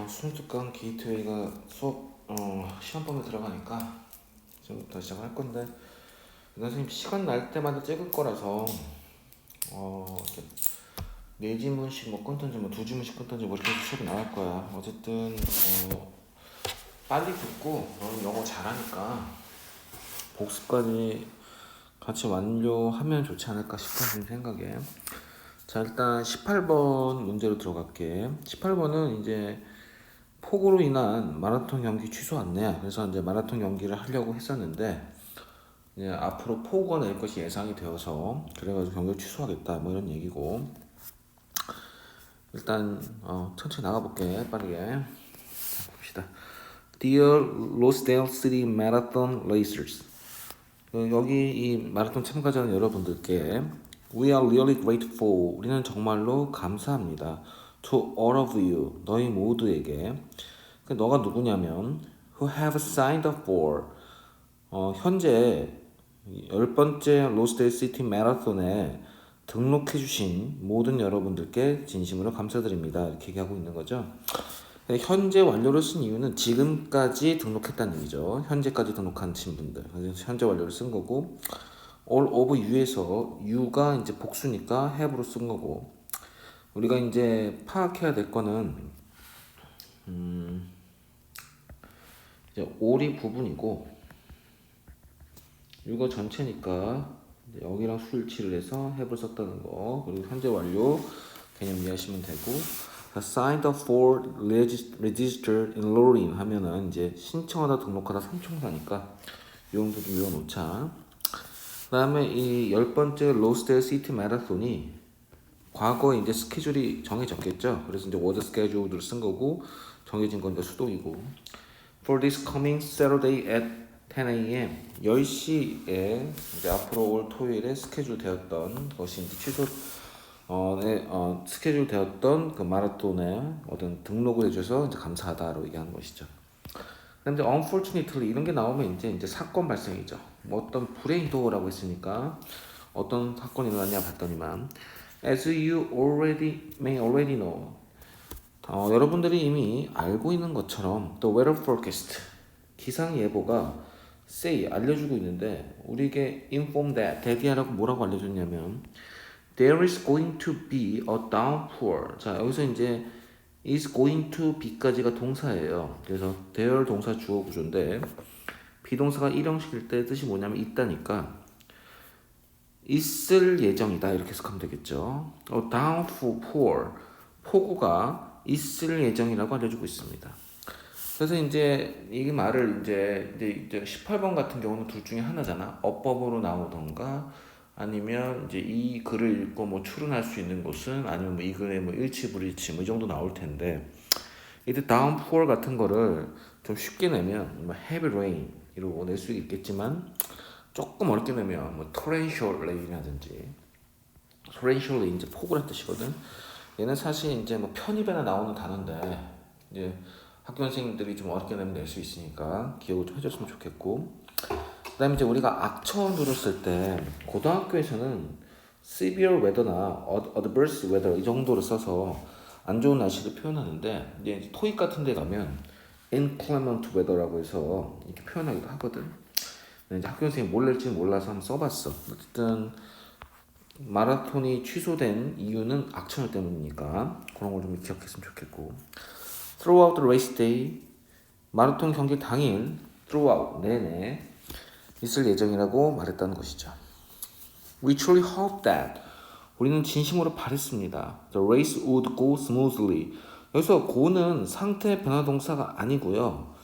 순특강 게이트웨이가 수업 시험범위에 들어가니까 지금부터 시작을 할 건데, 선생님 시간 날 때마다 찍을 거라서 이렇게 네 지문씩 뭐 끊든지 뭐 두 지문씩 끊든지 뭐 이렇게 수업이 나갈 거야. 어쨌든 빨리 듣고 너는 영어 잘하니까 복습까지 같이 완료하면 좋지 않을까 싶은 생각에. 자, 일단 18번 문제로 들어갈게. 18번은 이제 폭우로 인한 마라톤 경기 취소 안내야. 그래서 이제 마라톤 경기를 하려고 했었는데 이제 앞으로 폭우가 낼 것이 예상이 되어서 그래가지고 경기를 취소하겠다 뭐 이런 얘기고. 일단 천천히 나가볼게. 빠르게. 자, 봅시다. Dear Rosedale City Marathon Racers, 여기 이 마라톤 참가자 여러분들께 We are really grateful. 우리는 정말로 감사합니다. To all of you. 너희 모두에게. 너가 누구냐면 Who have signed up for. 현재 10번째 로스데일 시티 마라톤에 등록해주신 모든 여러분들께 진심으로 감사드립니다. 이렇게 얘기하고 있는 거죠. 현재 완료를 쓴 이유는 지금까지 등록했다는 얘기죠. 현재까지 등록하신 분들. 그래서 현재 완료를 쓴 거고, all of you에서 you가 이제 복수니까 have로 쓴 거고, 우리가 이제 파악해야 될 거는 이제 all이 부분이고, you가 전체니까 여기랑 수일치를 해서 have를 썼다는 거. 그리고 현재 완료 개념 이해하시면 되고, signed up for registered enrolling 하면은 이제 신청하다 등록하다 삼총사니까 이 정도 좀 외워놓자. 그 다음에 이 10번째 로스데일 시티 마라톤이 과거에 이제 스케줄이 정해졌겠죠. 그래서 이제 was scheduled를 쓴 거고, 정해진 건 이제 수동이고. For this coming Saturday at 10 a.m. 10시에 이제 앞으로 올 토요일에 스케줄 되었던 것이 이제 취소 스케줄 되었던 그 마라톤에 어떤 등록을 해줘서 이제 감사하다로 얘기하는 것이죠. 근데 unfortunately 이런 게 나오면 이제 사건 발생이죠. 뭐 어떤 불행 도어라고 했으니까 어떤 사건이 일어났냐 봤더니만 as you may already know. 여러분들이 이미 알고 있는 것처럼 the weather forecast 기상 예보가 say 알려주고 있는데 우리에게 inform that 대기하라고 뭐라고 알려줬냐면 There is going to be a downpour. 자, 여기서 이제 is going to be까지가 동사예요. 그래서 there 동사 주어 구조인데 비동사가 일형식일 때 뜻이 뭐냐면 있다니까 있을 예정이다 이렇게 해석하면 되겠죠. A downpour 폭우가 있을 예정이라고 알려주고 있습니다. 그래서 이제 이 말을 이제 18번 같은 경우는 둘 중에 하나잖아. 어법으로 나오던가 아니면 이제 이 글을 읽고 뭐 추론할 수 있는 곳은 아니면 뭐 이 글에 뭐 일치불일치 뭐 이 정도 나올 텐데 이때 downpour 같은 거를 좀 쉽게 내면 뭐 heavy rain 이러고 낼 수 있겠지만 조금 어렵게 내면 뭐 torrential rain이라든지 torrential rain 이제 폭우란 뜻이거든. 얘는 사실 이제 뭐 편입에나 나오는 단어인데 이제 학교 선생님들이 좀 어렵게 내면 낼 수 있으니까 기억을 좀 해줬으면 좋겠고. 그 다음에 이제 우리가 악천후를 쓸 때 고등학교에서는 severe weather나 adverse weather 이 정도를 써서 안 좋은 날씨를 표현하는데 이제 토익 같은 데 가면 inclement weather라고 해서 이렇게 표현하기도 하거든. 이제 학교 선생님이 뭘 낼지는 몰라서 한번 써봤어. 어쨌든 마라톤이 취소된 이유는 악천후 때문이니까 그런 걸 좀 기억했으면 좋겠고. Throughout the race day 마라톤 경기 당일 throughout 내내 있을 예정이라고 말했다는 것이죠. We truly hope that 우리는 진심으로 바랬습니다. The race would go smoothly. 여기서 go는 상태 변화 동사가 아니고요.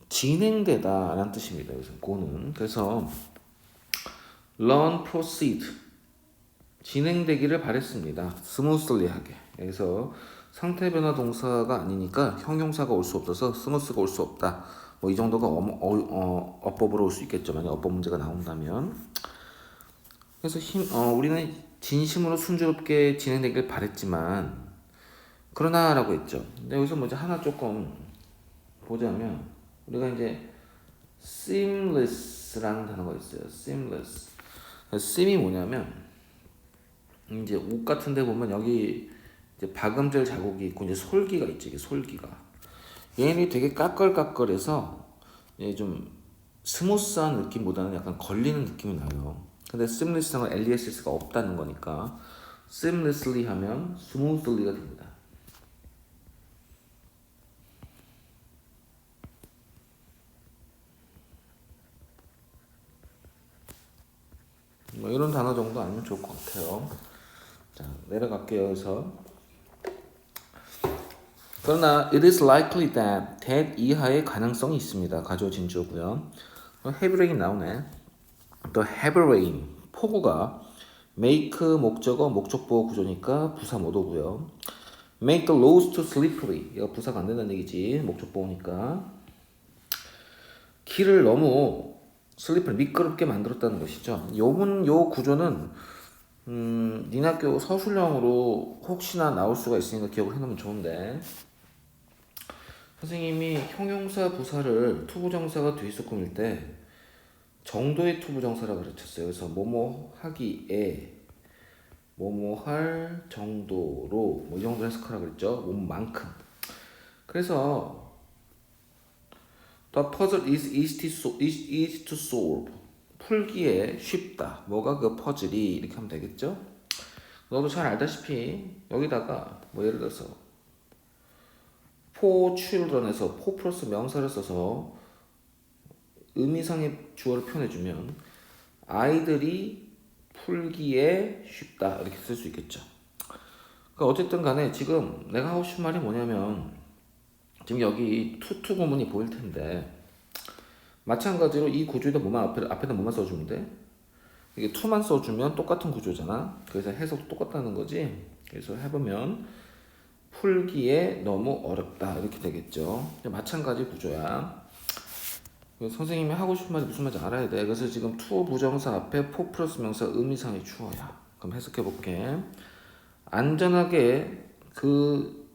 진행되다 라는 뜻입니다. 여기서 go는. 그래서 run, proceed 진행되기를 바랬습니다. smoothly 하게. 그래서 상태 변화 동사가 아니니까 형용사가 올 수 없어서 smooth가 올 수 없다. 뭐 이 정도가 어법으로 올 수 있겠죠. 만약 어법 문제가 나온다면. 그래서 우리는 진심으로 순조롭게 진행되길 바랬지만 그러나라고 했죠. 근데 여기서 뭐 이제 하나 조금 보자면 우리가 이제 seamless라는 단어가 있어요. seamless. seam이 뭐냐면 이제 옷 같은데 보면 여기 이제 박음질 자국이 있고 이제 솔기가 있지. 이게 솔기가. 얘는 되게 까끌까끌해서 좀 스무스한 느낌보다는 약간 걸리는 느낌이 나요. 근데 seamless는 LESS가 없다는 거니까 seamlessly 하면 smoothly가 됩니다. 뭐 이런 단어 정도 아니면 좋을 것 같아요. 자, 내려갈게요. 여기서. 그러나 it is likely that 이하의 가능성이 있습니다. 가조 진주고요. heavy rain 나오네. The heavy rain 폭우가 make 목적어 목적보호 구조니까 부사 못 오고요. make the roads too slippery 이거 부사가 안 된다는 얘기지. 목적보호니까 길을 너무 슬리퍼를 미끄럽게 만들었다는 것이죠. 요 구조는 니나교 서술형으로 혹시나 나올 수가 있으니까 기억을 해놓으면 좋은데 선생님이 형용사 부사를 투부정사가 뒤에서 꾸밀 때 정도의 투부정사라고 가르쳤어요. 그래서 뭐뭐 하기에 뭐뭐 할 정도로 뭐 이 정도 해석하라고 그랬죠. 뭐만큼. 그래서 The puzzle is easy to solve. 풀기에 쉽다. 뭐가 그 퍼즐이 이렇게 하면 되겠죠? 너도 잘 알다시피 여기다가 뭐 예를 들어서 for children에서 for 플러스 명사를 써서 의미상의 주어를 표현해주면 아이들이 풀기에 쉽다 이렇게 쓸 수 있겠죠. 그러니까 어쨌든 간에 지금 내가 하고 싶은 말이 뭐냐면 지금 여기 투투 구문이 보일 텐데 마찬가지로 이 구조에다 앞에다 뭐만 써주면 돼? 이게 투만 써주면 똑같은 구조잖아. 그래서 해석도 똑같다는 거지. 그래서 해보면 풀기에 너무 어렵다 이렇게 되겠죠. 마찬가지 구조야. 선생님이 하고 싶은 말이 무슨 말인지 알아야 돼. 그래서 지금 투 부정사 앞에 for 플러스 명사 의미상의 주어야. 그럼 해석해 볼게. 안전하게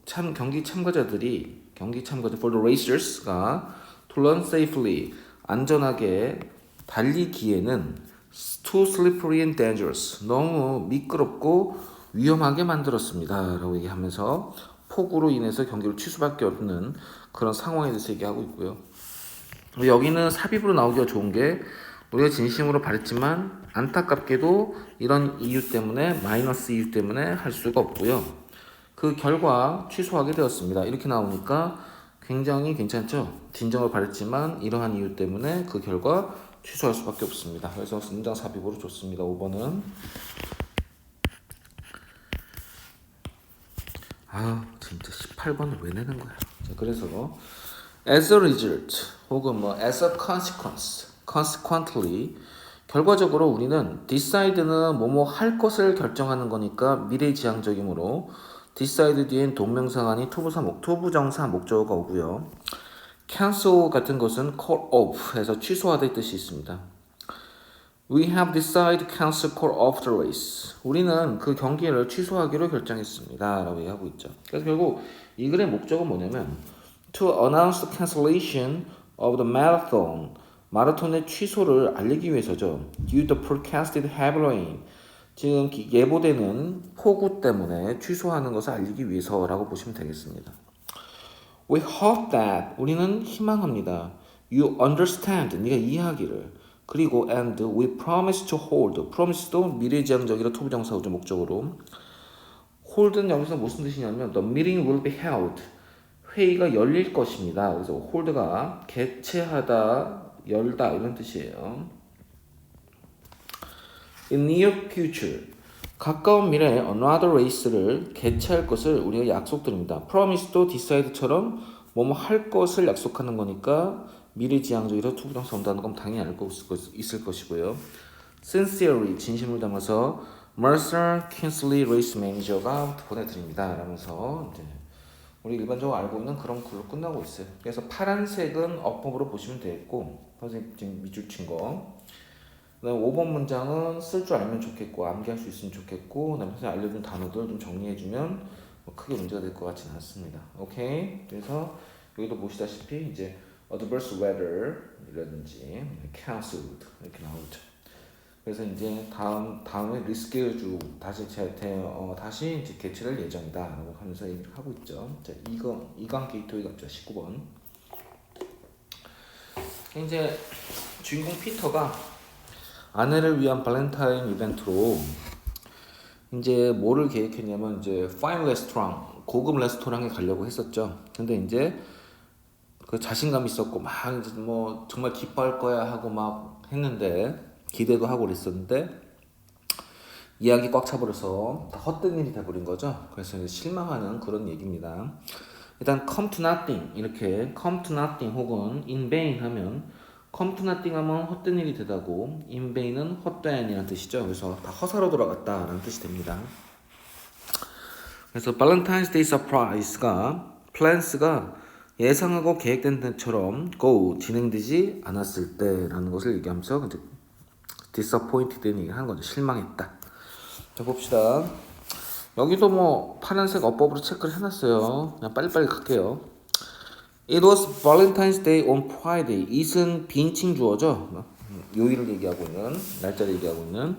경기 참가자들이 for the racers가 to run safely 안전하게 달리기에는 too slippery and dangerous 너무 미끄럽고 위험하게 만들었습니다 라고 얘기하면서 폭우로 인해서 경기를 취소밖에 없는 그런 상황에 대해서 얘기하고 있고요. 여기는 삽입으로 나오기가 좋은 게 우리가 진심으로 바랬지만 안타깝게도 이런 이유 때문에 마이너스 이유 때문에 할 수가 없고요. 그 결과 취소하게 되었습니다. 이렇게 나오니까 굉장히 괜찮죠? 진정을 바랬지만 이러한 이유 때문에 그 결과 취소할 수밖에 없습니다. 그래서 문장 삽입으로 좋습니다. 5번은 진짜 18번을 왜 내는 거야? 자, 그래서 as a result 혹은 뭐 as a consequently 결과적으로 우리는 decide는 뭐뭐 할 것을 결정하는 거니까 미래지향적이므로 decide 뒤엔 동명사가 아닌 투부정사 목적어가 오고요. cancel 같은 것은 call off 해서 취소하다의 뜻이 있습니다. We have decided to cancel call off the race. 우리는 그 경기를 취소하기로 결정했습니다. 라고 얘기하고 있죠. 그래서 결국 이 글의 목적은 뭐냐면 to announce the cancellation of the marathon. 마라톤의 취소를 알리기 위해서죠. Due to forecasted heavy rain. 지금 예보되는 폭우 때문에 취소하는 것을 알리기 위해서라고 보시면 되겠습니다. We hope that 우리는 희망합니다. You understand 네가 이해하기를. 그리고 and we promise to hold. promise도 미래지향적이라 투부정사죠 목적으로. hold는 여기서 무슨 뜻이냐면 the meeting will be held. 회의가 열릴 것입니다. 그래서 hold가 개최하다, 열다 이런 뜻이에요. In near future, 가까운 미래에 another race를 개최할 것을 우리가 약속드립니다. promise도 decide처럼 뭐뭐 할 것을 약속하는 거니까 미래지향적이라 투부정사 온다는 건 당연히 알고 있을 것이고요. sincerely, 진심을 담아서 Mercer Kingsley Race Manager가 보내드립니다. 라면서 이제 우리 일반적으로 알고 있는 그런 글로 끝나고 있어요. 그래서 파란색은 어법으로 보시면 되겠고 선생님 지금 밑줄 친 거. 그다음에 5번 문장은 쓸 줄 알면 좋겠고 암기할 수 있으면 좋겠고 그다음에 선생님 알려준 단어들 좀 정리해주면 뭐 크게 문제가 될 것 같지는 않습니다. 오케이. 그래서 여기도 보시다시피 이제 adverse weather이라든지 cancelled 이렇게 나오죠. 그래서 이제 다음에 리스케줄 다시 이제 개최할 예정이다라고 하면서 얘기를 하고 있죠. 자, 이강 게이트웨이 갑죠. 19번. 이제 주인공 피터가 아내를 위한 발렌타인 이벤트로 이제 뭐를 계획했냐면 이제 파인 레스토랑, 고급 레스토랑에 가려고 했었죠. 근데 이제 그 자신감 있었고 막 이제 뭐 정말 기뻐할 거야 하고 막 했는데 기대도 하고 그랬었는데 예약이 꽉 차버려서 다 헛된 일이 돼버린 거죠. 그래서 이제 실망하는 그런 얘기입니다. 일단 come to nothing 이렇게 come to nothing 혹은 in vain 하면 come to nothing 하면 헛된 일이 되다고 in vain은 헛된이라는 뜻이죠. 그래서 다 허사로 돌아갔다라는 뜻이 됩니다. 그래서 Valentine's Day Surprise가 plans가 예상하고 계획된 것처럼 go 진행되지 않았을 때라는 것을 얘기하면서 이제 disappointed는 얘기를 하는 거죠. 실망했다. 자 봅시다. 여기도 뭐 파란색 어법으로 체크를 해놨어요. 그냥 빨리빨리 갈게요. It was Valentine's Day on Friday. it은 빈칭 주어죠. 요일을 얘기하고 있는 날짜를 얘기하고 있는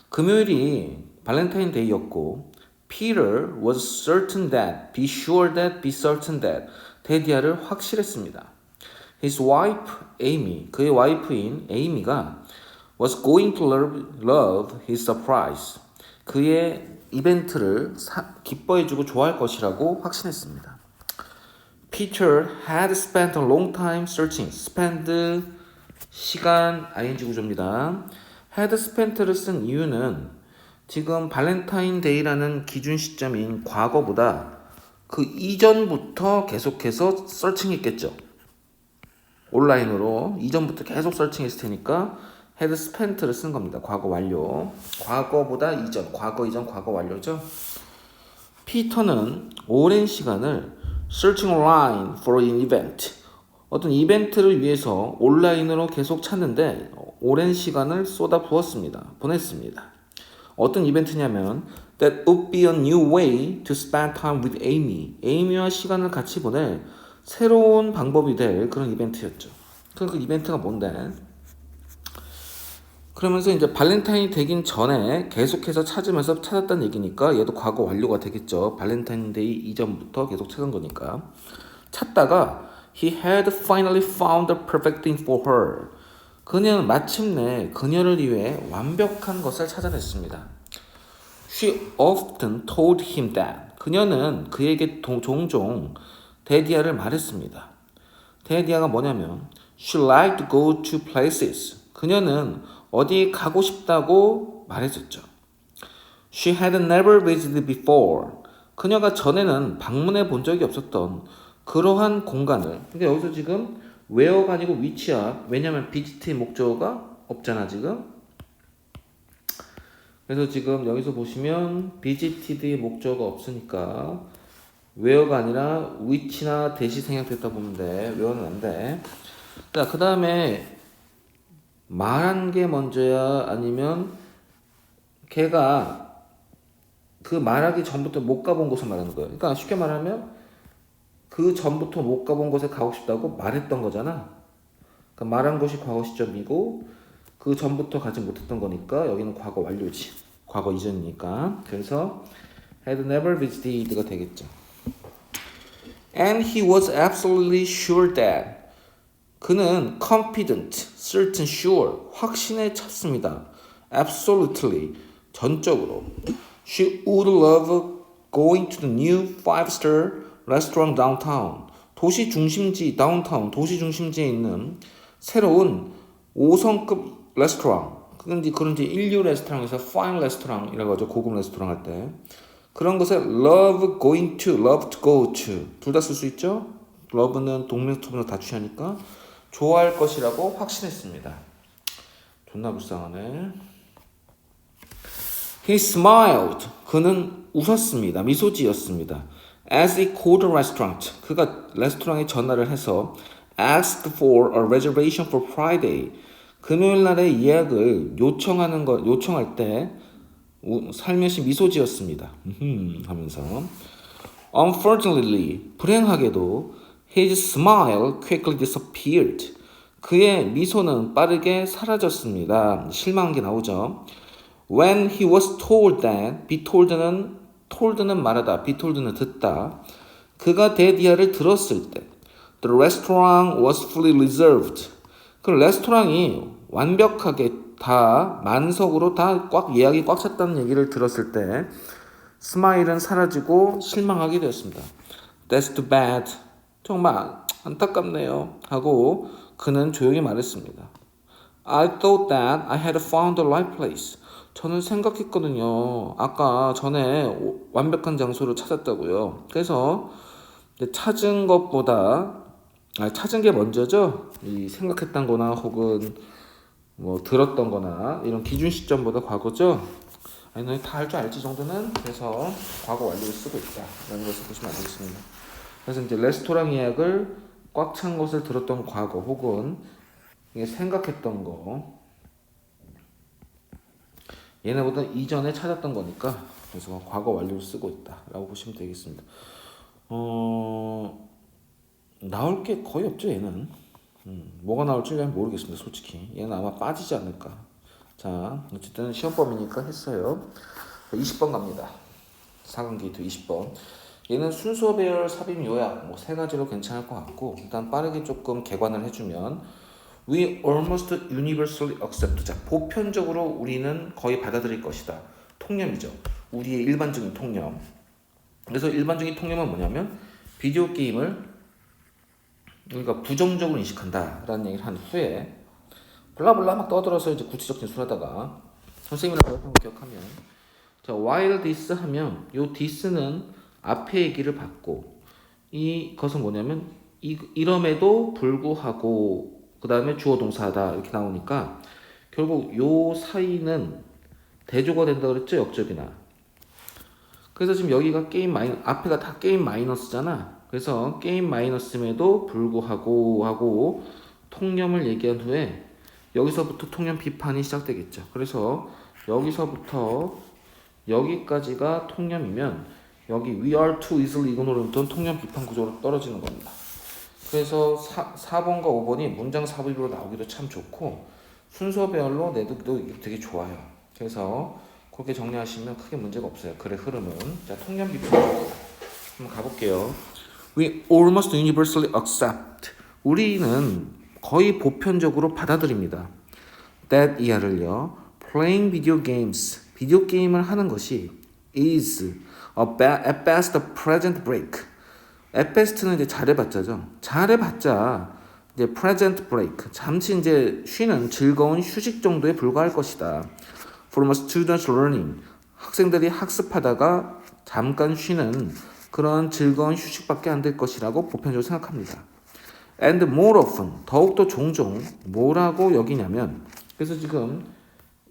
금요일이 발렌타인 데이였고 Peter was certain that, be sure that, be certain that 데디아를 확실했습니다. His wife Amy, 그의 와이프인 에이미가 was going to love his surprise. 그의 이벤트를 기뻐해주고 좋아할 것이라고 확신했습니다. Peter had spent a long time searching. spend 시간 ing 구조입니다. had spent를 쓴 이유는 지금 발렌타인데이라는 기준 시점인 과거보다 그 이전부터 계속해서 서칭했겠죠. 온라인으로 이전부터 계속 서칭했을 테니까 had spent를 쓴 겁니다. 과거 완료. 과거보다 이전, 과거 이전, 과거 완료죠. 피터는 오랜 시간을 searching online for an event. 어떤 이벤트를 위해서 온라인으로 계속 찾는데 오랜 시간을 보냈습니다. 어떤 이벤트냐면 that would be a new way to spend time with Amy. 에이미와 시간을 같이 보낼 새로운 방법이 될 그런 이벤트였죠. 그 이벤트가 뭔데? 그러면서 이제 발렌타인이 되긴 전에 계속해서 찾으면서 찾았다는 얘기니까 얘도 과거 완료가 되겠죠. 발렌타인데이 이전부터 계속 찾은 거니까. 찾다가 he had finally found the perfect thing for her. 그녀는 마침내 그녀를 위해 완벽한 것을 찾아냈습니다. She often told him that. 그녀는 그에게 종종 데디아를 말했습니다. 데디아가 뭐냐면 she liked to go to places. 그녀는 어디 가고 싶다고 말했었죠. She had never visited before. 그녀가 전에는 방문해 본 적이 없었던 그러한 공간을. 근데 여기서 지금 where가 아니고 which야. 왜냐면 visit의 목적어가 없잖아 지금. 그래서 지금 여기서 보시면 visited의 목적어가 없으니까 where가 아니라 which나 대시 생략됐다 보면 돼. where는 안 돼. 자, 그 다음에 말한 게 먼저야 아니면 걔가 그 말하기 전부터 못 가본 곳을 말하는 거예요. 그러니까 쉽게 말하면 그 전부터 못 가본 곳에 가고 싶다고 말했던 거잖아. 그러니까 말한 것이 과거 시점이고 그 전부터 가지 못했던 거니까 여기는 과거 완료지. 과거 이전이니까. 그래서 had never visited가 되겠죠. And he was absolutely sure that. 그는 confident, certain, sure, 확신에 찼습니다. absolutely, 전적으로. She would love going to the new 5-star restaurant downtown. 도시 중심지에 있는 새로운 5성급 레스토랑. 그런 이제 인류 레스토랑에서 fine 레스토랑이라고 하죠. 고급 레스토랑 할 때. 그런 것에 love going to, love to go to 둘 다 쓸 수 있죠. love는 동명투명을 다 취하니까 좋아할 것이라고 확신했습니다. 존나 불쌍하네. He smiled. 그는 웃었습니다. 미소 지었습니다. As he called the restaurant. 그가 레스토랑에 전화를 해서 asked for a reservation for Friday. 금요일 날에 예약을 요청할 때 살며시 미소 지었습니다. 하면서 Unfortunately, 불행하게도 his smile quickly disappeared. 그의 미소는 빠르게 사라졌습니다. 실망한 게 나오죠. When he was told that, be told는 말하다, be told는 듣다. 그가 that 이하를 들었을 때, the restaurant was fully reserved. 그 레스토랑이 완벽하게 다 만석으로 다 꽉 예약이 꽉 찼다는 얘기를 들었을 때, 스마일은 사라지고 실망하게 되었습니다. That's too bad. 정말 안타깝네요. 하고 그는 조용히 말했습니다. I thought that I had found the right place. 저는 생각했거든요. 아까 전에 완벽한 장소를 찾았다고요. 그래서 찾은 것보다 찾은 게 먼저죠. 이 생각했던 거나 혹은 뭐 들었던 거나 이런 기준 시점보다 과거죠. 아니 너희 다 할 줄 알지 정도는. 그래서 과거 완료를 쓰고 있다 라는 것을 보시면 안 되겠습니다. 그래서 이제 레스토랑 예약을 꽉 찬 것을 들었던 과거 혹은 생각했던 거 얘네보다 이전에 찾았던 거니까 그래서 과거 완료를 쓰고 있다 라고 보시면 되겠습니다. 나올 게 거의 없죠 얘는. 뭐가 나올지 잘 모르겠습니다 솔직히. 얘는 아마 빠지지 않을까. 자 어쨌든 시험범위니까 했어요. 20번 갑니다. 4강 게이트 20번. 얘는 순서 배열, 삽입, 요약 뭐 세 가지로 괜찮을 것 같고 일단 빠르게 조금 개관을 해주면 We almost universally accept. 자, 보편적으로 우리는 거의 받아들일 것이다. 통념이죠. 우리의 일반적인 통념. 그래서 일반적인 통념은 뭐냐면 비디오 게임을 우리가 부정적으로 인식한다라는 얘기를 한 후에 블라블라 막 떠들어서 이제 구체적 진술하다가 선생님이랑 발표한 거 기억하면 자, while this 하면 요 this는 앞에 얘기를 받고 이것은 뭐냐면 이럼에도 불구하고 그 다음에 주어 동사다 이렇게 나오니까 결국 요 사이는 대조가 된다 그랬죠 역접이나. 그래서 지금 여기가 게임 앞에가 다 게임 마이너스잖아. 그래서 게임 마이너스임에도 불구하고 하고 통념을 얘기한 후에 여기서부터 통념 비판이 시작되겠죠. 그래서 여기서부터 여기까지가 통념이면 여기 we are too easily ignored부터는 통념 비판 구조로 떨어지는 겁니다. 그래서 4번과 5번이 문장 삽입으로 나오기도 참 좋고 순서별로 내두기도 되게 좋아요. 그래서 그렇게 정리하시면 크게 문제가 없어요. 글의 흐름은. 자, 통념 비판 한번 가볼게요. We almost universally accept. 우리는 거의 보편적으로 받아들입니다. That 이하를요. Playing video games. 비디오 게임을 하는 것이 is at best a present break. at best는 이제 잘해봤자죠. 잘해봤자 이제 present break. 잠시 이제 쉬는 즐거운 휴식 정도에 불과할 것이다. From a student's learning. 학생들이 학습하다가 잠깐 쉬는 그런 즐거운 휴식밖에 안 될 것이라고 보편적으로 생각합니다. And more often. 더욱더 종종 뭐라고 여기냐면 그래서 지금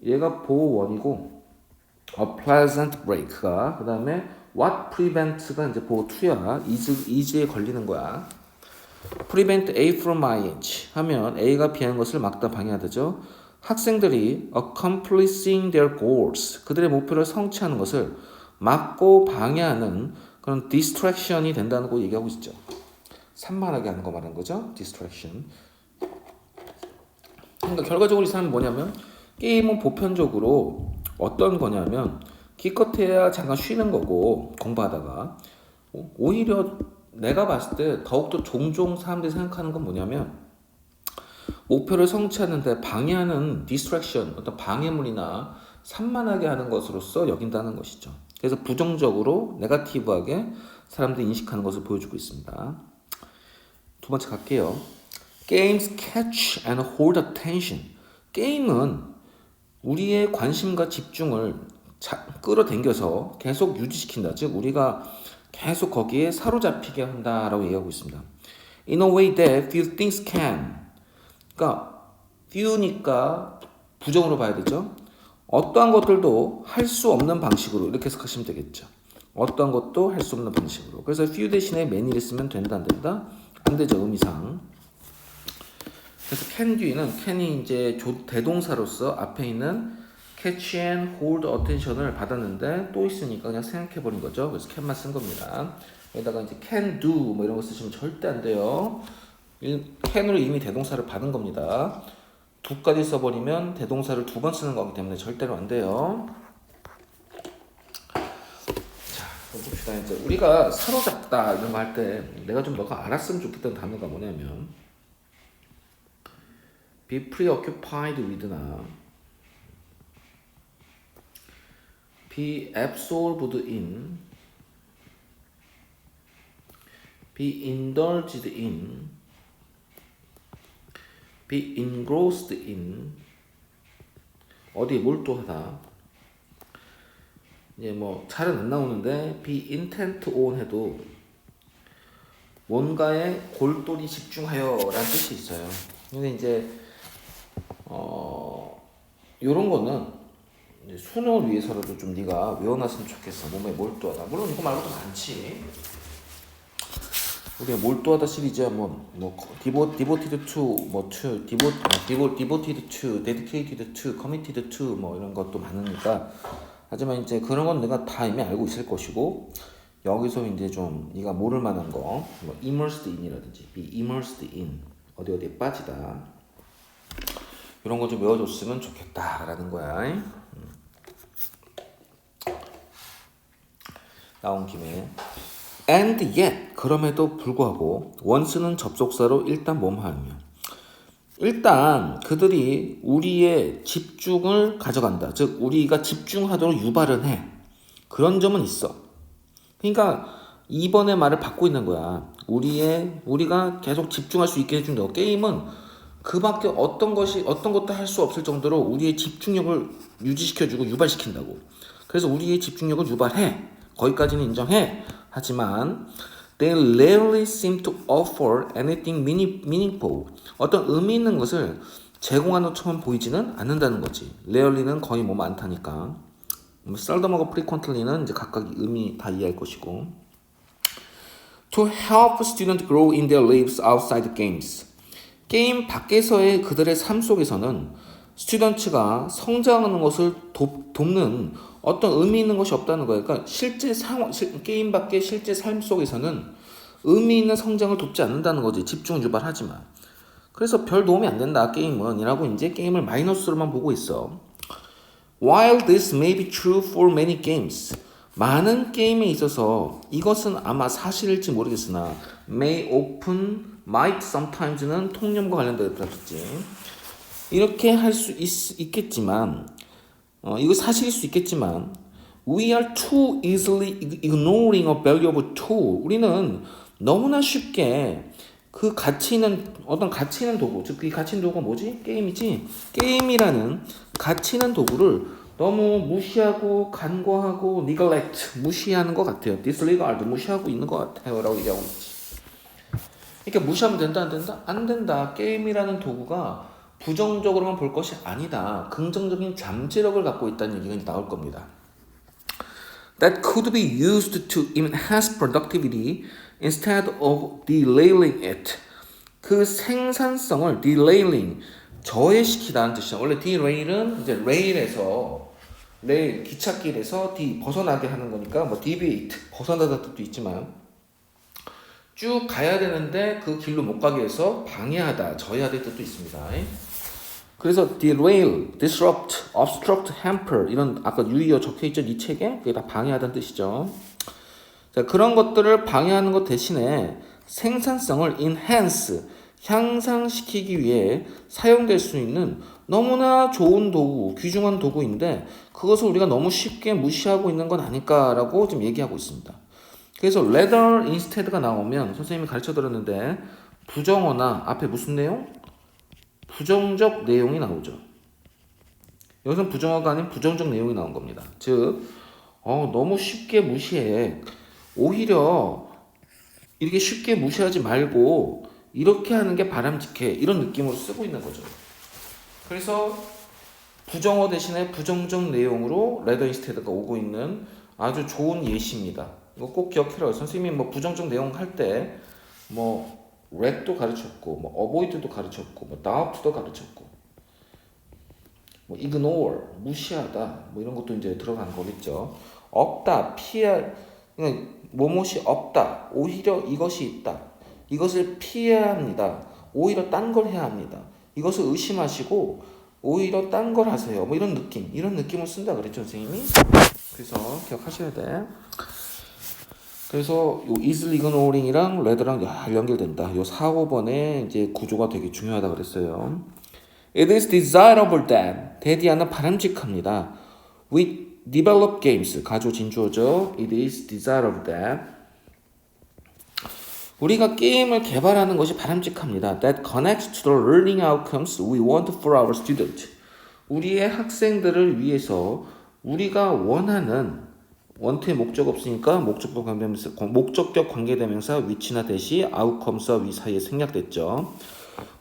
얘가 보호1이고 a pleasant break가 그 다음에 what prevent가 이제 보호 2야. is에 걸리는 거야. prevent A from IH 하면 A가 B하는 것을 막다 방해하다죠. 학생들이 accomplishing their goals 그들의 목표를 성취하는 것을 막고 방해하는 그런 distraction이 된다는 거 얘기하고 있죠. 산만하게 하는 거 말하는 거죠. distraction. 그러니까 결과적으로 이 사람은 뭐냐면 게임은 보편적으로 어떤 거냐면 기껏해야 잠깐 쉬는 거고 공부하다가 오히려 내가 봤을 때 더욱더 종종 사람들이 생각하는 건 뭐냐면 목표를 성취하는데 방해하는 distraction 어떤 방해물이나 산만하게 하는 것으로서 여긴다는 것이죠. 그래서 부정적으로 네거티브하게 사람들이 인식하는 것을 보여주고 있습니다. 두 번째 갈게요. Games catch and hold attention. 게임은 우리의 관심과 집중을 끌어당겨서 계속 유지시킨다. 즉 우리가 계속 거기에 사로잡히게 한다라고 얘기하고 있습니다. In a way that few things can. 그러니까 few니까 부정으로 봐야 되죠. 어떠한 것들도 할 수 없는 방식으로 이렇게 해석하시면 되겠죠. 어떠한 것도 할 수 없는 방식으로. 그래서 few 대신에 many를 쓰면 된다 안 된다? 안 되죠 의미상. 그래서 can 뒤에는 can이 이제 대동사로서 앞에 있는 catch and hold attention을 받았는데 또 있으니까 그냥 생각해 버린 거죠. 그래서 can만 쓴 겁니다. 여기다가 이제 can do 뭐 이런 거 쓰시면 절대 안 돼요. can으로 이미 대동사를 받은 겁니다. do까지 써버리면 대동사를 두 번 쓰는 거기 때문에 절대로 안 돼요. 자, 그럼 봅시다. 이제 우리가 사로잡다 이런 거 할 때 내가 좀 너가 알았으면 좋겠다는 단어가 뭐냐면 be preoccupied with나 be absorbed in, be indulged in, be engrossed in, 어디에 몰두하다. 이제 뭐 잘은 안 나오는데 be intent on 해도 뭔가에 골똘히 집중하여라는 뜻이 있어요. 근데 이제 요런 거는 수능을 위해서라도 좀 네가 외워놨으면 좋겠어. 몸에 몰두하다. 물론 이거 말고도 많지. 우리가 몰두하다 시리즈야 뭐 devoted to devoted to, dedicated to, committed to 뭐 이런 것도 많으니까. 하지만 이제 그런 건 내가 다 이미 알고 있을 것이고 여기서 이제 좀 네가 모를 만한 거, 뭐 immersed in이라든지 be immersed in 어디에 빠지다. 이런 거 좀 외워줬으면 좋겠다라는 거야. 나온 김에 and yet 그럼에도 불구하고 once는 접속사로 일단 뭐뭐하며 일단 그들이 우리의 집중을 가져간다. 즉 우리가 집중하도록 유발은 해. 그런 점은 있어. 그러니까 2번의 말을 받고 있는 거야. 우리가 계속 집중할 수 있게 해준다. 게임은 그밖에 어떤 것도 할 수 없을 정도로 우리의 집중력을 유지시켜주고 유발시킨다고. 그래서 우리의 집중력을 유발해. 거기까지는 인정해. 하지만 they rarely seem to offer anything meaningful. 어떤 의미 있는 것을 제공하는 것처럼 보이지는 않는다는 거지. rarely는 거의 뭐 많다니까. seldom하고 frequently는 이제 각각 의미 다 이해할 것이고. To help students grow in their lives outside games. 게임 밖에서의 그들의 삶 속에서는 스튜던트가 성장하는 것을 돕는 어떤 의미 있는 것이 없다는 거예요. 그러니까 실제 상황, 게임 밖의 실제 삶 속에서는 의미 있는 성장을 돕지 않는다는 거지. 집중 유발하지만. 그래서 별 도움이 안 된다, 게임은. 이라고 이제 게임을 마이너스로만 보고 있어. While this may be true for many games. 많은 게임에 있어서 이것은 아마 사실일지 모르겠으나 may often, might sometimes는 통념과 관련되어 있지. 이렇게 할 수 있겠지만 이거 사실일 수 있겠지만 we are too easily ignoring a valuable tool. 우리는 너무나 쉽게 그 가치 있는 도구, 즉 이 가치 있는 도구가 뭐지? 게임이지. 게임이라는 가치 있는 도구를 너무 무시하고 간과하고 neglect 무시하는 것 같아요. disregard 무시하고 있는 것 같아요. 라고 얘기하고 있지. 그러니까 무시하면 된다 안 된다? 안 된다. 게임이라는 도구가 부정적으로만 볼 것이 아니다. 긍정적인 잠재력을 갖고 있다는 얘기가 나올 겁니다. That could be used to enhance productivity instead of derailing it. 그 생산성을 derailing, 저해시키다는 뜻이야. 원래 derail은 이제 레일, 기찻길에서 벗어나게 하는 거니까 뭐 deviate, 벗어나다 뜻도 있지만 쭉 가야 되는데 그 길로 못 가게 해서 방해하다, 저해하다 뜻도 있습니다. 그래서 derail, disrupt, obstruct, hamper 이런 아까 유의어 적혀있죠? 이 책에? 그게 다 방해하다는 뜻이죠. 자, 그런 것들을 방해하는 것 대신에 생산성을 enhance, 향상시키기 위해 사용될 수 있는 너무나 좋은 도구, 귀중한 도구인데 그것을 우리가 너무 쉽게 무시하고 있는 건 아닐까라고 지금 얘기하고 있습니다. 그래서 rather instead가 나오면 선생님이 가르쳐 드렸는데 부정어나 앞에 무슨 내용? 부정적 내용이 나오죠. 여기서는 부정어가 아닌 부정적 내용이 나온 겁니다. 즉 너무 쉽게 무시해. 오히려 이렇게 쉽게 무시하지 말고 이렇게 하는 게 바람직해. 이런 느낌으로 쓰고 있는 거죠. 그래서 부정어 대신에 부정적 내용으로 rather instead가 오고 있는 아주 좋은 예시입니다. 이거 꼭 기억해라. 선생님이 뭐 부정적 내용 할 때 뭐 reg도 가르쳤고, 뭐 avoid도 가르쳤고, 뭐 doubt도 가르쳤고, 뭐 ignore 무시하다, 뭐 이런 것도 이제 들어가는 거겠죠. 없다, 피할, 뭐뭇이 없다, 오히려 이것이 있다. 이것을 피해야 합니다. 오히려 딴 걸 해야 합니다. 이것을 의심하시고 오히려 딴 걸 하세요. 뭐 이런 느낌을 쓴다 그랬죠, 선생님이. 그래서 기억하셔야 돼. 그래서 요 easily ignoring이랑 rather랑 잘 연결된다. 요 4, 5번의 이제 구조가 되게 중요하다 그랬어요. It is desirable that 하는 바람직합니다. We develop games 가조 진주어죠. It is desirable that 우리가 게임을 개발하는 것이 바람직합니다. That connects to the learning outcomes we want for our students. 우리의 학생들을 위해서 우리가 원하는 원트의 목적 없으니까 목적격 관계대명사 위치나 대시 outcomes와 위 사이에 생략됐죠.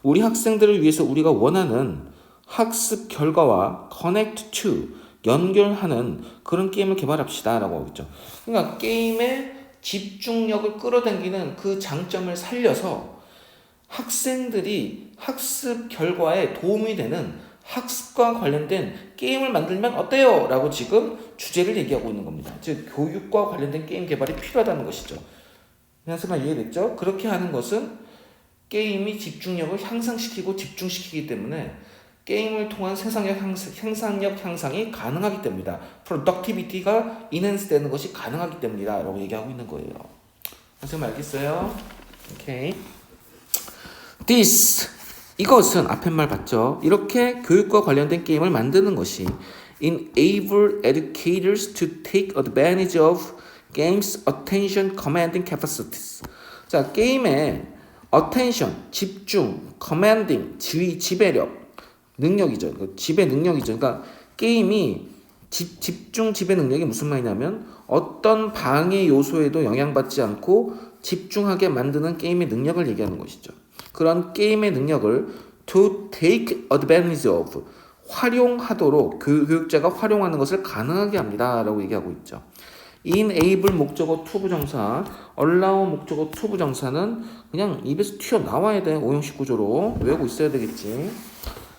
우리 학생들을 위해서 우리가 원하는 학습 결과와 connect to 연결하는 그런 게임을 개발합시다 라고 하겠죠. 그러니까 게임의 집중력을 끌어당기는 그 장점을 살려서 학생들이 학습 결과에 도움이 되는 학습과 관련된 게임을 만들면 어때요? 라고 지금 주제를 얘기하고 있는 겁니다. 즉 교육과 관련된 게임 개발이 필요하다는 것이죠. 그냥 이해됐죠? 그렇게 하는 것은 게임이 집중력을 향상시키고 집중시키기 때문에 게임을 통한 생산력 향상이 가능하기 때문이다. productivity가 enhance 되는 것이 가능하기 때문이다 라고 얘기하고 있는 거예요. 선생님 알겠어요? 오케이. This 이것은 앞에 말 봤죠? 이렇게 교육과 관련된 게임을 만드는 것이 enable educators to take advantage of games attention commanding capacities. 자, 게임의 attention, 집중, commanding, 지배력, 능력이죠. 지배 능력이죠. 그러니까 게임이 집중 지배 능력이 무슨 말이냐면 어떤 방해 요소에도 영향받지 않고 집중하게 만드는 게임의 능력을 얘기하는 것이죠. 그런 게임의 능력을 to take advantage of 활용하도록 교육자가 활용하는 것을 가능하게 합니다 라고 얘기하고 있죠. enable 목적어 to 부정사, allow 목적어 to 부정사는 그냥 입에서 튀어나와야 돼. 오형식 구조로 외우고 있어야 되겠지.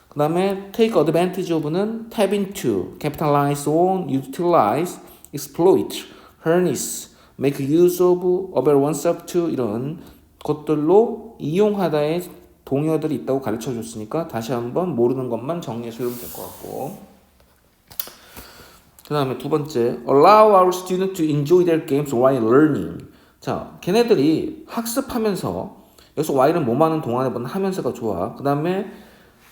그 다음에 take advantage of는 tap into, capitalize on, utilize, exploit, harness, make use of, avail oneself to 이런 것들로 이용하다의 동의어들이 있다고 가르쳐 줬으니까 다시 한번 모르는 것만 정리해서 외우면 될 것 같고. 그 다음에 두 번째, allow our students to enjoy their games while learning. 자, 걔네들이 학습하면서 여기서 while은 뭐하는 동안에 보는 하면서가 좋아. 그 다음에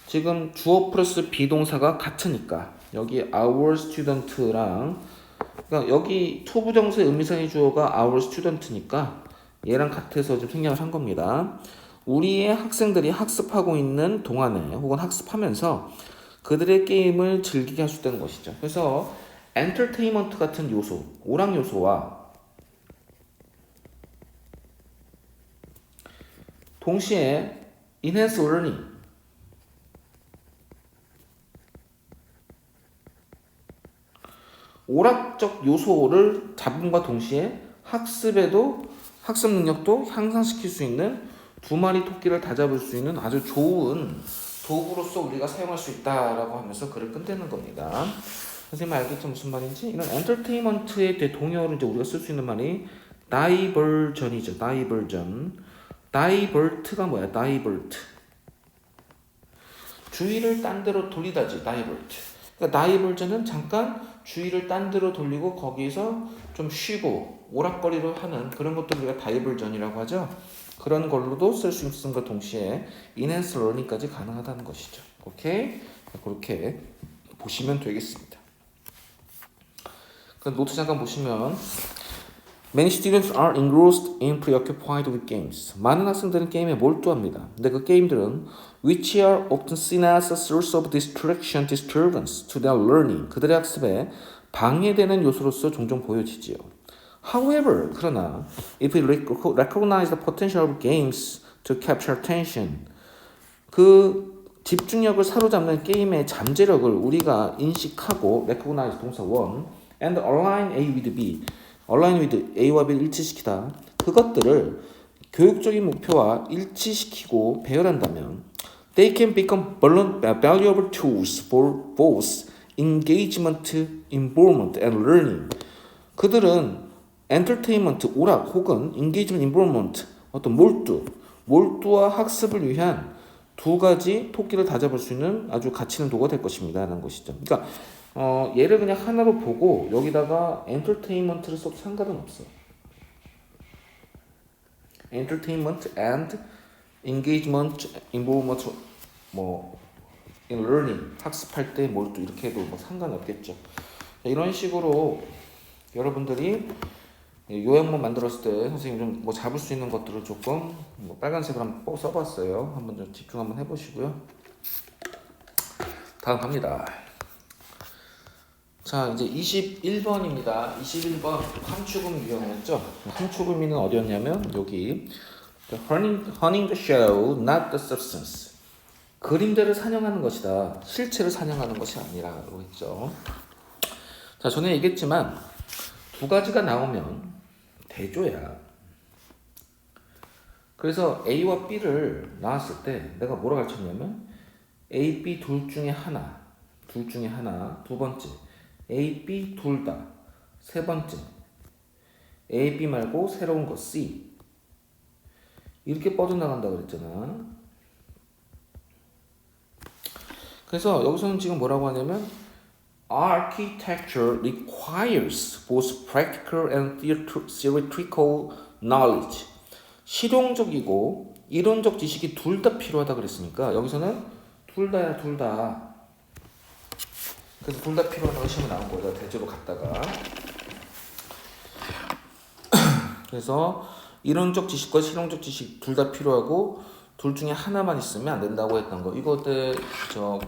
지금 주어 플러스 비동사가 같으니까 여기 our student랑 그러니까 여기 to 부정사의 의미상의 주어가 our student니까 얘랑 같아서 좀 생략을 한 겁니다. 우리의 학생들이 학습하고 있는 동안에 혹은 학습하면서 그들의 게임을 즐기게 할 수 있다는 것이죠. 그래서 엔터테인먼트 같은 요소, 오락 요소와 동시에 enhance learning 오락적 요소를 잡음과 동시에 학습에도 학습 능력도 향상시킬 수 있는 두 마리 토끼를 다 잡을 수 있는 아주 좋은 도구로서 우리가 사용할 수 있다라고 하면서 글을 끝내는 겁니다. 선생님 알겠죠? 무슨 말인지? 이런 엔터테인먼트의 동의어를 이제 우리가 쓸 수 있는 말이 diversion이죠. diversion. divert가 뭐야? divert. 주의를 딴 데로 돌리다지. divert. 그러니까 diversion은 잠깐 주의를 딴 데로 돌리고 거기에서 좀 쉬고 오락거리로 하는 그런 것들 우리가 diversion이라고 하죠. 그런 걸로도 쓸 수 있음과 동시에 enhance learning까지 가능하다는 것이죠. 오케이? 그렇게 보시면 되겠습니다. 그 노트 잠깐 보시면 Many students are engrossed in preoccupied with games. 많은 학생들은 게임에 몰두합니다. 근데 그 게임들은 which are often seen as a source of distraction, disturbance to their learning. 그들의 학습에 방해되는 요소로서 종종 보여지지요. However, 그러나 if we recognize the potential of games to capture attention, 그 집중력을 사로잡는 게임의 잠재력을 우리가 인식하고 recognize 동사 원 and align A with B, align with A와 B를 일치시키다. 그것들을 교육적인 목표와 일치시키고 배열한다면 they can become valuable tools for both engagement, involvement, and learning. 그들은 엔터테인먼트, 오락 혹은 인게이지먼트, 인볼먼트, 어떤 몰두 몰두와 학습을 위한 두 가지 토끼를 다 잡을 수 있는 아주 가치 있는 도구가 될 것입니다. 라는 것이죠. 그러니까 얘를 그냥 하나로 보고 여기다가 엔터테인먼트를 써도 상관은 없어. entertainment and engagement, involvement, 뭐 in learning, 학습할 때 몰두 이렇게 해도 뭐 상관이 없겠죠. 이런 식으로 여러분들이 요약문 만들었을 때 선생님 좀 뭐 잡을 수 있는 것들을 조금 뭐 빨간색으로 한번 써봤어요. 한번 좀 집중 한번 해보시고요. 다음 갑니다. 자, 이제 21번입니다. 21번 함축음 유형이었죠. 함축음이는 어디였냐면 여기 hunting the show, not the substance. 그림자를 사냥하는 것이다. 실체를 사냥하는 것이 아니라고 했죠. 자, 전에 얘기했지만 두 가지가 나오면 대조야. 그래서 A와 B를 나왔을 때 내가 뭐라 가르쳤냐면 A, B 둘 중에 하나, 두 번째 A, B 둘 다, 세 번째 A, B 말고 새로운 거 C 이렇게 뻗어나간다고 그랬잖아. 그래서 여기서는 지금 뭐라고 하냐면 Architecture requires both practical and theoretical knowledge. 실용적이고 이론적 지식이 둘 다 필요하다 그랬으니까 여기서는 둘 다야, 둘 다. 그래서 둘 다 필요하다고 시험에 나온 거예요. 대조로 갔다가. 그래서 이론적 지식과 실용적 지식 둘 다 필요하고 둘 중에 하나만 있으면 안 된다고 했던 거. 이거 때 저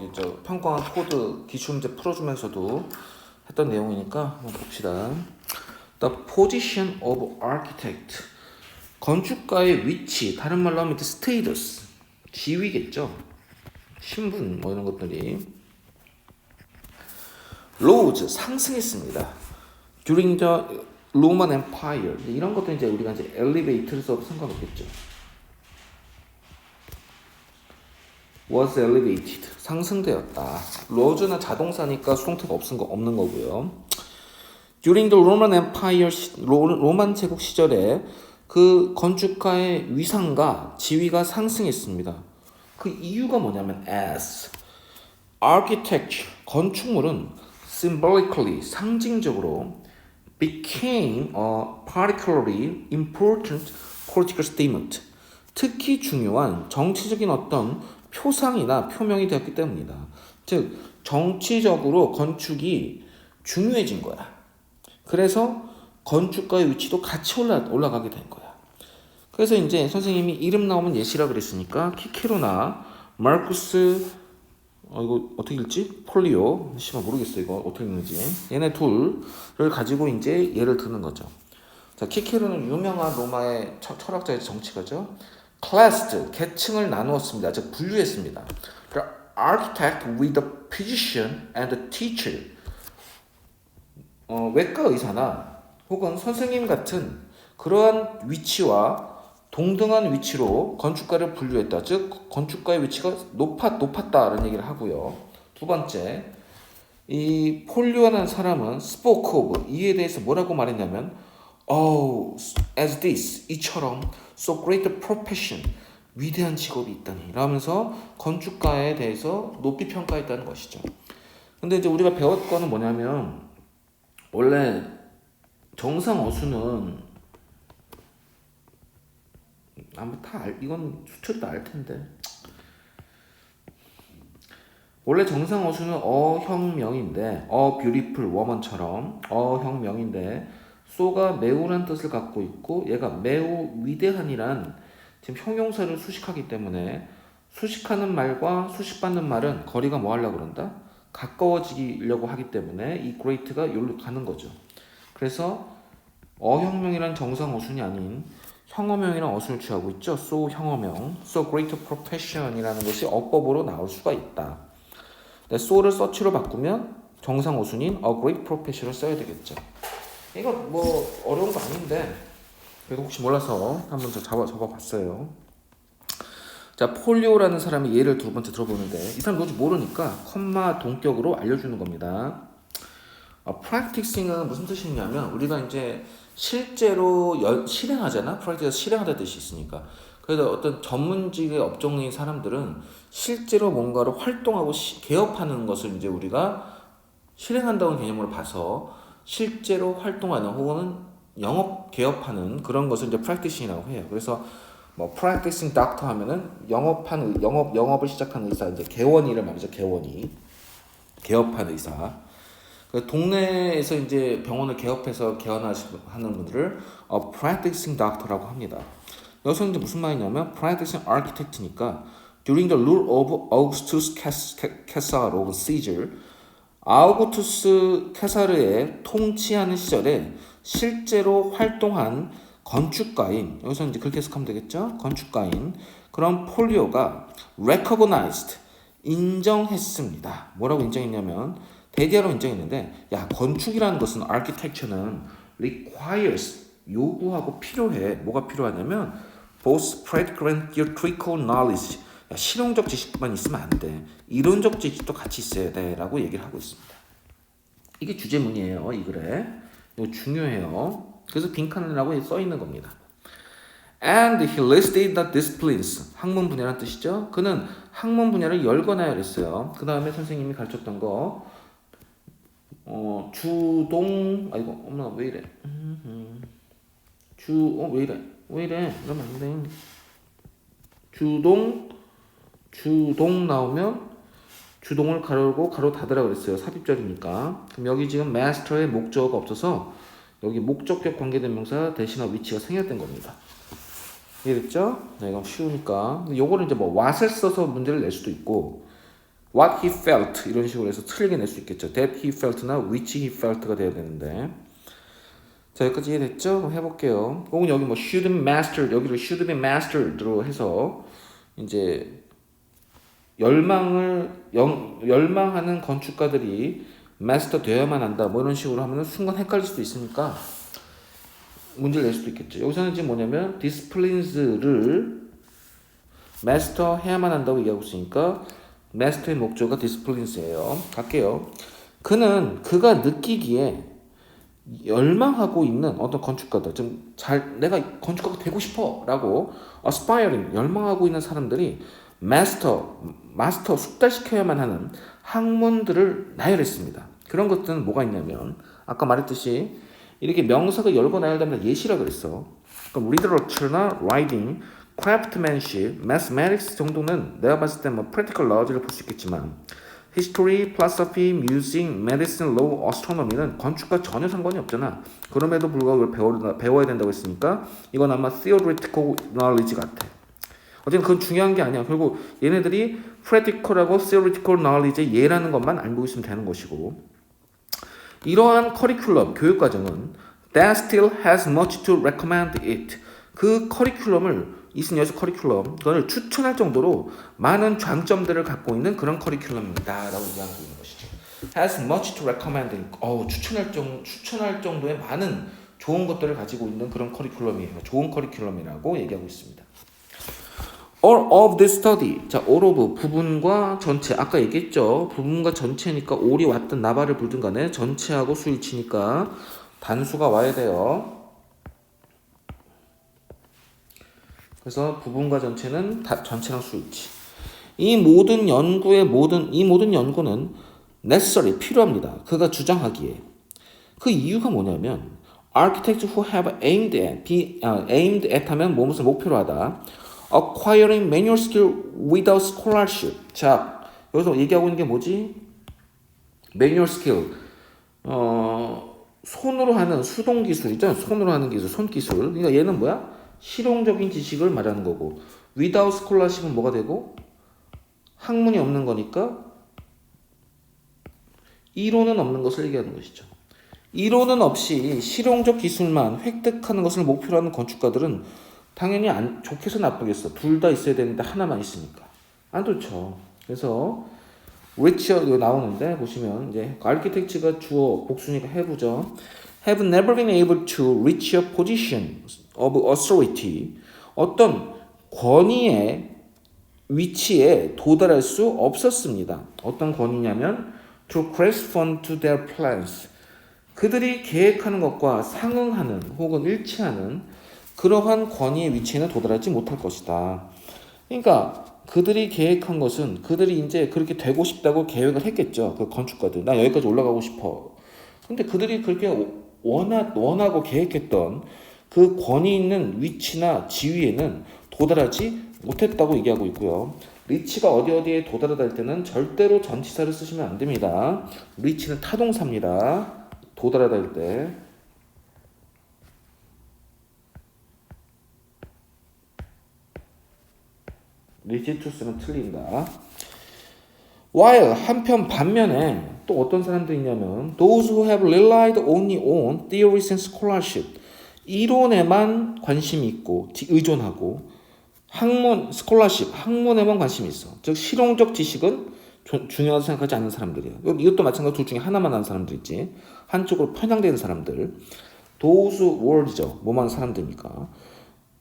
평가한 코드 기출문제 풀어주면서도 했던 내용이니까 한번 봅시다. The position of architect. 건축가의 위치, 다른 말로 하면 status, 지위겠죠. 신분 뭐 이런 것들이 rose 상승했습니다. During the Roman Empire. 이런 것도 이제 우리가 이제 elevate를 써도 상관없겠죠. was elevated. 상승되었다. rose는 자동사니까 수동태가 없는 거고요. During the Roman Empire, 로만 제국 시절에 그 건축가의 위상과 지위가 상승했습니다. 그 이유가 뭐냐면 as architecture, 건축물은 symbolically, 상징적으로 became a particularly important political statement. 특히 중요한 정치적인 어떤 표상이나 표명이 되었기 때문이다. 즉 정치적으로 건축이 중요해진 거야. 그래서 건축가의 위치도 같이 올라가게 된 거야. 그래서 이제 선생님이 이름 나오면 예시라 그랬으니까 키케로나 마르쿠스 이거 어떻게 읽지? 폴리오 씨발 모르겠어 이거 어떻게 읽는지. 얘네 둘을 가지고 이제 예를 드는 거죠. 자, 키케로는 유명한 로마의 철학자의 정치가죠. classed 계층을 나누었습니다. 즉 분류했습니다. The architect with the physician and the teacher. 외과 의사나 혹은 선생님 같은 그러한 위치와 동등한 위치로 건축가를 분류했다. 즉 건축가의 위치가 높았다라는 얘기를 하고요. 두 번째, 이 폴리오라는 사람은 spoke of 이에 대해서 뭐라고 말했냐면 as this 이처럼 so great a profession 위대한 직업이 있다니 라면서 건축가에 대해서 높이 평가했다는 것이죠. 근데 이제 우리가 배웠 거는 뭐냐면 원래 정상 어수는 아마 이건 수철도 알 텐데 원래 정상 어수는 어형명인데 beautiful woman처럼 어형명인데 so가 매우란 뜻을 갖고 있고 얘가 매우 위대한이란 지금 형용사를 수식하기 때문에 수식하는 말과 수식받는 말은 거리가 뭐 하려고 그런다? 가까워지려고 하기 때문에 이 great가 여기로 가는 거죠. 그래서 어형명이란 정상 어순이 아닌 형어명이란 어순을 취하고 있죠. so 형어명, so great profession이라는 것이 어법으로 나올 수가 있다. so를 such로 바꾸면 정상 어순인 a great profession을 써야 되겠죠. 이거 뭐 어려운 거 아닌데 그래도 혹시 몰라서 한번 적어봤어요. 자, 폴리오라는 사람의 예를 두 번째 들어보는데 이 사람 뭔지 모르니까 컴마 동격으로 알려주는 겁니다. practicing은 무슨 뜻이냐면 우리가 이제 실제로 실행하잖아. practice에서 실행하다 뜻이 있으니까 그래서 어떤 전문직의 업종인 사람들은 실제로 뭔가를 활동하고 개업하는 것을 이제 우리가 실행한다는 개념으로 봐서 실제로 활동하는 혹은 영업 개업하는 그런 것을 이제 practicing이라고 해요. 그래서 뭐 practicing doctor 하면은 영업을 시작한 의사, 이제 개원이를 말이죠. 개업한 의사. 그 동네에서 이제 병원을 개업해서 개원하는 분들을 practicing doctor라고 합니다. 여기서 이제 무슨 말이냐면 practicing architect니까 during the rule of Augustus Caesar of Caesar, 아우구투스 케사르의 통치하는 시절에 실제로 활동한 건축가인, 여기서 이제 그렇게 해석하면 되겠죠? 건축가인 그런 폴리오가 recognized, 인정했습니다. 뭐라고 인정했냐면 대디아로 인정했는데, 야, 건축이라는 것은 architecture는 requires, 요구하고 필요해. 뭐가 필요하냐면 both practical and theoretical knowledge, 야, 실용적 지식만 있으면 안 돼. 이론적 지식도 같이 있어야 돼. 라고 얘기를 하고 있습니다. 이게 주제문이에요. 이 글에. 이거 중요해요. 그래서 빈칸이라고 써 있는 겁니다. And he listed the disciplines. 학문 분야란 뜻이죠. 그는 학문 분야를 열거나야 그랬어요. 그 다음에 선생님이 가르쳤던 거 아이고 엄마 왜 이래? 왜 이래? 그러면 안 돼. 주동 나오면 주동을 가로고 가로 닫으라 그랬어요. 삽입절이니까. 그럼 여기 지금 master의 목적어가 없어서 여기 목적격 관계된 명사 대신할 위치가 생략된 겁니다. 이해됐죠? 네, 이건 쉬우니까. 요거는 이제 뭐 what을 써서 문제를 낼 수도 있고 what he felt 이런 식으로 해서 틀리게 낼 수 있겠죠. that he felt나 which he felt가 돼야 되는데. 자, 여기까지 이해됐죠? 그럼 해볼게요. 혹은 여기 뭐 should be mastered, 여기를 should be mastered로 해서 이제 열망하는 건축가들이 마스터 되어야만 한다. 뭐 이런 식으로 하면 순간 헷갈릴 수도 있으니까 문제를 낼 수도 있겠죠. 여기서는 지금 뭐냐면 disciplines를 마스터 해야만 한다고 얘기하고 있으니까 마스터의 목적어가 disciplines예요. 갈게요. 그가 느끼기에 열망하고 있는 어떤 건축가들, 내가 건축가가 되고 싶어라고 aspiring, 열망하고 있는 사람들이 마스터 숙달시켜야만 하는 학문들을 나열했습니다. 그런 것들은 뭐가 있냐면 아까 말했듯이 이렇게 명사가 열고 나열되면 예시라 그랬어. 그럼 literature나 writing, craftsmanship, mathematics 정도는 내가 봤을 때 뭐 practical knowledge를 볼 수 있겠지만 history, philosophy, music, medicine, law, astronomy는 건축과 전혀 상관이 없잖아. 그럼에도 불구하고 배워야 된다고 했으니까 이건 아마 theoretical knowledge 같아. 어쨌든 그건 중요한 게 아니야. 결국 얘네들이 practical하고 theoretical knowledge의 예라는 것만 알고 있으면 되는 것이고, 이러한 커리큘럼, 교육과정은 that still has much to recommend it. 그 커리큘럼을, 이승여에서 커리큘럼, 그걸 추천할 정도로 많은 장점들을 갖고 있는 그런 커리큘럼입니다. 라고 얘기하고 있는 것이죠. has much to recommend it. 추천할 정도의 많은 좋은 것들을 가지고 있는 그런 커리큘럼이에요. 좋은 커리큘럼이라고 얘기하고 있습니다. All of this study. 자, all of 부분과 전체. 아까 얘기했죠. 부분과 전체니까 all이 왔든 나발을 불든 간에 전체하고 수일치니까 단수가 와야 돼요. 그래서 부분과 전체는 전체랑 수일치. 이 모든 연구는 necessary, 필요합니다. 그가 주장하기에. 그 이유가 뭐냐면 architects who have aimed at 하면 무엇을 목표로 하다. acquiring manual skill without scholarship. 자, 여기서 얘기하고 있는 게 뭐지? manual skill. 손으로 하는 수동 기술이죠. 손으로 하는 기술, 손 기술. 그러니까 얘는 뭐야? 실용적인 지식을 말하는 거고, without scholarship은 뭐가 되고? 학문이 없는 거니까 이론은 없는 것을 얘기하는 것이죠. 이론은 없이 실용적 기술만 획득하는 것을 목표로 하는 건축가들은 당연히 좋겠어 나쁘겠어. 둘 다 있어야 되는데 하나만 있으니까 안 좋죠. 그래서 richer 이거 나오는데 보시면 이제 architect가 주어 복수니까 have죠. have never been able to reach a position of authority. 어떤 권위의 위치에 도달할 수 없었습니다. 어떤 권위냐면 to correspond to their plans. 그들이 계획하는 것과 상응하는 혹은 일치하는 그러한 권위의 위치에는 도달하지 못할 것이다. 그러니까 그들이 계획한 것은 그들이 이제 그렇게 되고 싶다고 계획을 했겠죠. 그 건축가들. 나 여기까지 올라가고 싶어. 근데 그들이 그렇게 원하고 계획했던 그 권위 있는 위치나 지위에는 도달하지 못했다고 얘기하고 있고요. 리치가 어디에 도달하다 할 때는 절대로 전치사를 쓰시면 안 됩니다. 리치는 타동사입니다. 도달하다 할 때. 리치 to 쓰면 틀린다. while 한편 반면에 또 어떤 사람들이 있냐면 those who have relied only on theories and scholarship 이론에만 관심이 있고 의존하고 학문에만 관심이 있어. 즉 실용적 지식은 중요하다고 생각하지 않는 사람들이에요. 이것도 마찬가지로 둘 중에 하나만 아는 사람들 있지. 한쪽으로 편향되는 사람들. those word이죠. 뭐만 사람들입니까?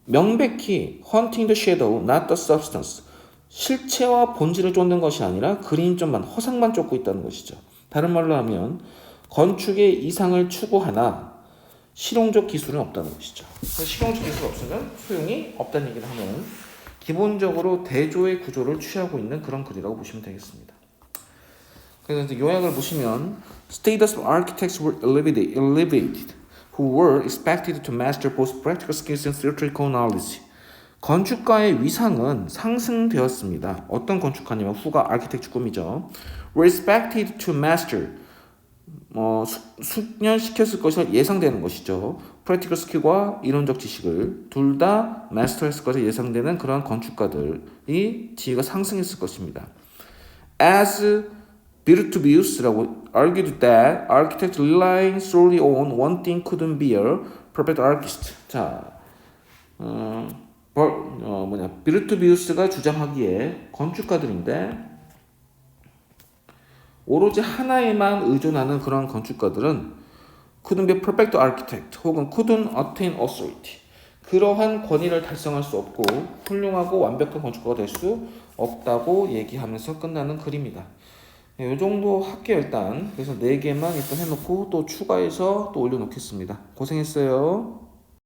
명백히 hunting the shadow, not the substance. 실체와 본질을 쫓는 것이 아니라 그림점만, 허상만 쫓고 있다는 것이죠. 다른 말로 하면 건축의 이상을 추구하나 실용적 기술은 없다는 것이죠. 실용적 기술 없으면 소용이 없다는 얘기를 하면 기본적으로 대조의 구조를 취하고 있는 그런 글이라고 보시면 되겠습니다. 그래서 이제 요약을 보시면 Status of architects were elevated who were expected to master both practical skills and theoretical knowledge. 건축가의 위상은 상승되었습니다. 어떤 건축가냐면 후가 아키텍처 꿈이죠. were expected to master 숙련시켰을 것이 예상되는 것이죠. practical skill과 이론적 지식을 둘 다 마스터했을 것이 예상되는 그러한 건축가들이 지위가 상승했을 것입니다. As Vitruvius라고 argued that architects relying solely on one thing couldn't be a perfect artist. 자, 비르투비우스가 주장하기에 건축가들인데 오로지 하나에만 의존하는 그런 건축가들은 couldn't be a perfect architect 혹은 couldn't attain authority 그러한 권위를 달성할 수 없고 훌륭하고 완벽한 건축가가 될 수 없다고 얘기하면서 끝나는 글입니다. 이 정도 할게요 일단. 그래서 4개만 일단 해놓고 또 추가해서 또 올려놓겠습니다. 고생했어요.